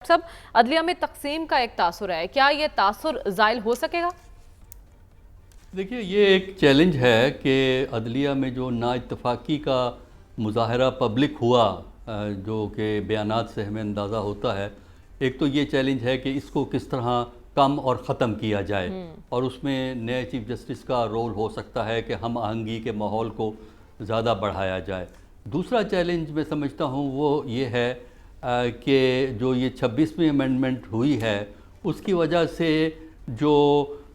सब अदलिया में तकसीम का एक तासुर है, क्या ये तासुर ज़ाइल हो सकेगा? देखिए, ये एक चैलेंज है कि अदलिया में जो नाइत्तफ़ाक़ी का मुज़ाहरा पब्लिक हुआ, जो कि बयानात से हमें अंदाज़ा होता है। एक तो ये चैलेंज है कि इसको किस तरह कम और ख़त्म किया जाए और उसमें नए चीफ़ जस्टिस का रोल हो सकता है कि हम आहंगी के माहौल को ज़्यादा बढ़ाया जाए। दूसरा चैलेंज मैं समझता हूँ वो ये है कि जो ये 26वीं अमेंडमेंट हुई है उसकी वजह से जो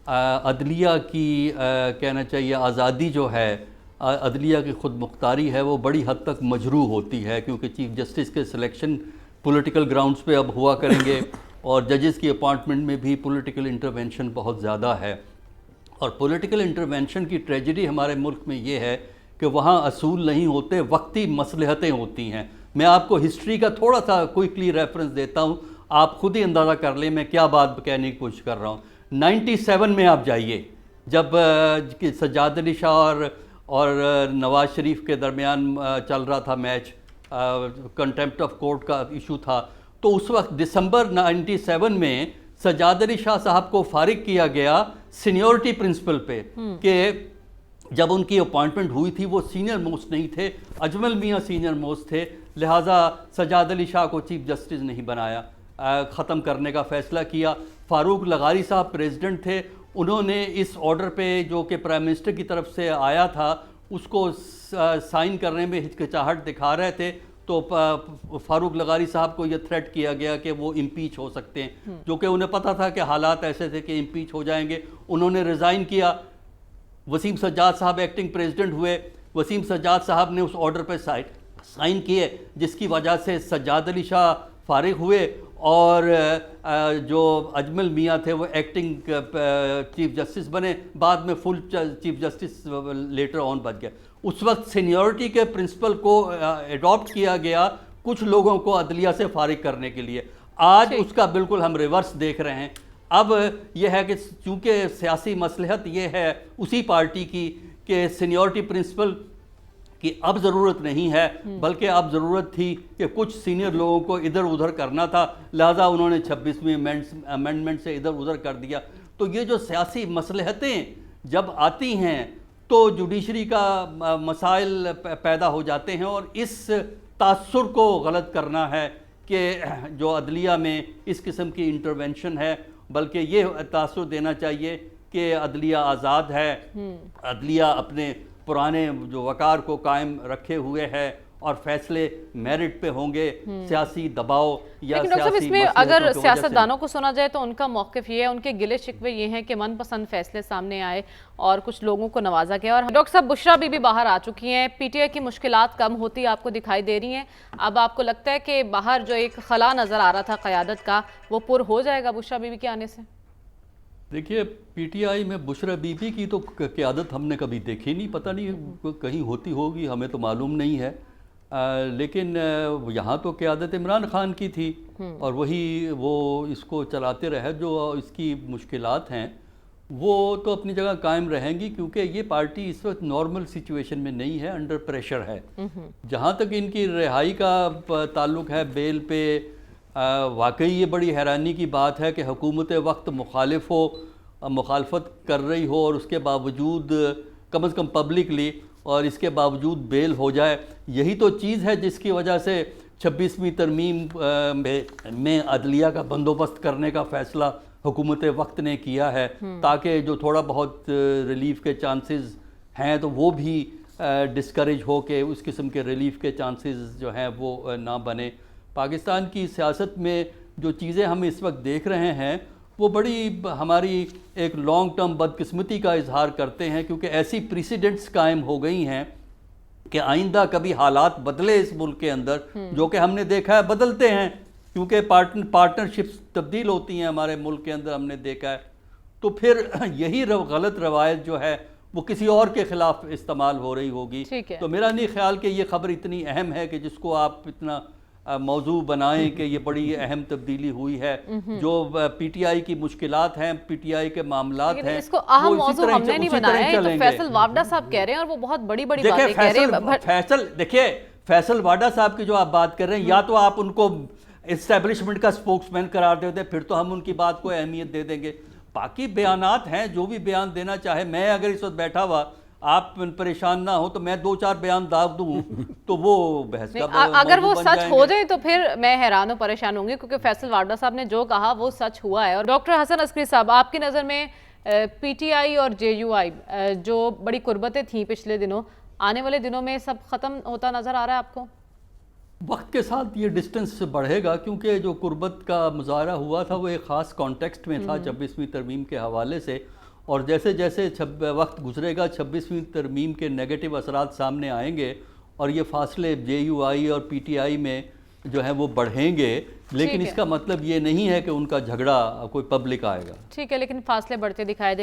अदलिया की कहना चाहिए आज़ादी जो है, अदलिया की ख़ुद मुख्तारी है, वो बड़ी हद तक मजरूह होती है, क्योंकि चीफ़ जस्टिस के सिलेक्शन पॉलिटिकल ग्राउंड्स पे अब हुआ करेंगे और जजेस की अपॉइंटमेंट में भी पॉलिटिकल इंटरवेंशन बहुत ज़्यादा है। और पॉलिटिकल इंटरवेंशन की ट्रेजेडी हमारे मुल्क में ये है कि वहाँ असूल नहीं होते, वक्ती मसलहतें होती हैं। मैं आपको हिस्ट्री का थोड़ा सा क्विकली रेफरेंस देता हूँ, आप खुद ही अंदाज़ा कर लें मैं क्या बात कहने की कोशिश कर रहा हूँ। 97 में आप जाइए, जब सज्जाद अली शाह और नवाज़ शरीफ के दरमियान चल रहा था मैच, कंटेम्प्ट ऑफ कोर्ट का इशू था, तो उस वक्त दिसंबर 97 में सज्जाद अली शाह साहब को फारिग किया गया सीनियोरिटी प्रिंसिपल पे कि जब उनकी अपॉइंटमेंट हुई थी वो सीनियर मोस्ट नहीं थे, अजमल मियाँ सीनियर मोस्ट थे, लिहाजा सज्जाद अली शाह को चीफ जस्टिस नहीं बनाया, ख़त्म करने का फ़ैसला किया। फ़ारूक लगारी साहब प्रेसिडेंट थे, उन्होंने इस ऑर्डर पे जो कि प्राइम मिनिस्टर की तरफ से आया था उसको साइन करने में हिचकिचाहट दिखा रहे थे, तो फ़ारूक लगारी साहब को यह थ्रेट किया गया कि वो इम्पीच हो सकते हैं, जो कि उन्हें पता था कि हालात ऐसे थे कि इम्पीच हो जाएंगे। उन्होंने रिज़ाइन किया, वसीम सज्जाद साहब एक्टिंग प्रेसिडेंट हुए, वसीम सज्जाद साहब ने उस ऑर्डर पर साइन किए, जिसकी वजह से सज्जाद अली शाह फारिग हुए और जो अजमल मियाँ थे वो एक्टिंग चीफ जस्टिस बने, बाद में full chief justice later on बन गया। उस वक्त सीनियरिटी के प्रिंसिपल को एडॉप्ट किया गया कुछ लोगों को अदलिया से फारिग करने के लिए। आज उसका बिल्कुल हम रिवर्स देख रहे हैं। अब यह है कि चूँकि सियासी मसलहत ये है उसी पार्टी की कि सीनियरिटी प्रिंसिपल की अब ज़रूरत नहीं है, बल्कि अब ज़रूरत थी कि कुछ सीनियर लोगों को इधर उधर करना था, लिहाजा उन्होंने 26वीं अमेंडमेंट से इधर उधर कर दिया। तो ये जो सियासी मसलहतें जब आती हैं तो जुडिशरी का मसाइल पैदा हो जाते हैं और इस तासुर को गलत करना है कि जो अदलिया में इस किस्म की इंटरवेंशन है, बल्कि ये तासुर देना चाहिए कि अदलिया आज़ाद है, अदलिया अपने पुराने जो वकार को कायम रखे हुए है और फैसले मेरिट पे होंगे, सियासी दबाव या लेकिन डॉक्टर साहब इसमें अगर सियासतदानों को सुना जाए तो उनका मौक़िफ़ ये है, उनके गिले शिकवे ये हैं कि मनपसंद फैसले सामने आए और कुछ लोगों को नवाजा गया। और डॉक्टर साहब बुशरा बीबी बाहर आ चुकी हैं, पीटीआई की मुश्किलात कम होती आपको दिखाई दे रही हैं, अब आपको लगता है कि बाहर जो एक खला नज़र आ रहा था क़यादत का वो पुर हो जाएगा बुशरा बीबी के आने से? देखिए, पीटीआई में बुशरा बीबी की तो क़यादत हमने कभी देखी नहीं, पता नहीं कहीं होती होगी, हमें तो मालूम नहीं है। लेकिन यहाँ तो क़यादत इमरान खान की थी और वही वो इसको चलाते रहे। जो इसकी मुश्किलात हैं वो तो अपनी जगह कायम रहेंगी, क्योंकि ये पार्टी इस वक्त नॉर्मल सिचुएशन में नहीं है, अंडर प्रेशर है। जहाँ तक इनकी रिहाई का ताल्लुक़ है बेल पे, वाकई ये बड़ी हैरानी की बात है कि हुकूमत वक्त मुखालफत कर रही हो और उसके बावजूद कम से कम पब्लिकली, और इसके बावजूद बेल हो जाए। यही तो चीज़ है जिसकी वजह से 26वीं तरमीम में अदलिया का बंदोबस्त करने का फ़ैसला हुकूमत वक्त ने किया है, ताकि जो थोड़ा बहुत रिलीफ के चांसेस हैं तो वो भी डिस्करेज हो के उस किस्म के रिलीफ के चांसेस जो हैं वो ना बने। पाकिस्तान की सियासत में जो चीज़ें हम इस वक्त देख रहे हैं वो बड़ी हमारी एक लॉन्ग टर्म बदकिस्मती का इजहार करते हैं, क्योंकि ऐसी प्रेसिडेंट्स कायम हो गई हैं कि आइंदा कभी हालात बदले इस मुल्क के अंदर, जो कि हमने देखा है बदलते हैं, क्योंकि पार्टनरशिप्स तब्दील होती हैं हमारे मुल्क के अंदर, हमने देखा है। तो फिर यही गलत रवायत जो है वो किसी और के ख़िलाफ़ इस्तेमाल हो रही होगी। तो मेरा नहीं ख्याल कि ये खबर इतनी अहम है कि जिसको आप इतना मौजू बनाएं कि ये बड़ी अहम तब्दीली हुई है। जो पीटीआई की मुश्किलात हैं, पीटीआई के मामलात हैं, इसको अहम मौजू हमने नहीं बनाया है, तो फैसल वावडा साहब कह रहे हैं और वो बहुत बड़ी बड़ी बातें कह रहे हैं। देखिए, फैसल वाडा साहब की जो आप बात कर रहे हैं, या तो आप उनको इस्टेब्लिशमेंट का स्पोक्समैन करार देते, फिर तो हम उनकी बात को अहमियत दे देंगे। बाकी बयानात हैं, जो भी बयान देना चाहे, मैं अगर इस वक्त बैठा हुआ, आप परेशान ना हो तो मैं 2-4 बयान दाग दूं तो वो बहस का अगर वो मौजू बन सच जाएंगे। हो जाए तो फिर मैं हैरान और परेशान होंगी, क्योंकि फैसल वाडा साहब ने जो कहा वो सच हुआ है। और डॉक्टर हसन अस्करी साहब, आपकी नज़र में पीटीआई और जेयूआई जो बड़ी कुर्बतें थी पिछले दिनों, आने वाले दिनों में सब खत्म होता नजर आ रहा है आपको? वक्त के साथ ये डिस्टेंस बढ़ेगा, क्योंकि जो कुर्बत का मुजाहरा हुआ था वो एक ख़ास कॉन्टेक्स्ट में था 26वीं तरमीम के हवाले से, और जैसे जैसे वक्त गुजरेगा 26वीं तरमीम के नेगेटिव असरात सामने आएंगे और ये फासले जेयूआई और पीटीआई में जो है वो बढ़ेंगे, लेकिन इसका मतलब ये नहीं है कि उनका झगड़ा कोई पब्लिक आएगा। ठीक है, लेकिन फासले बढ़ते दिखाई दे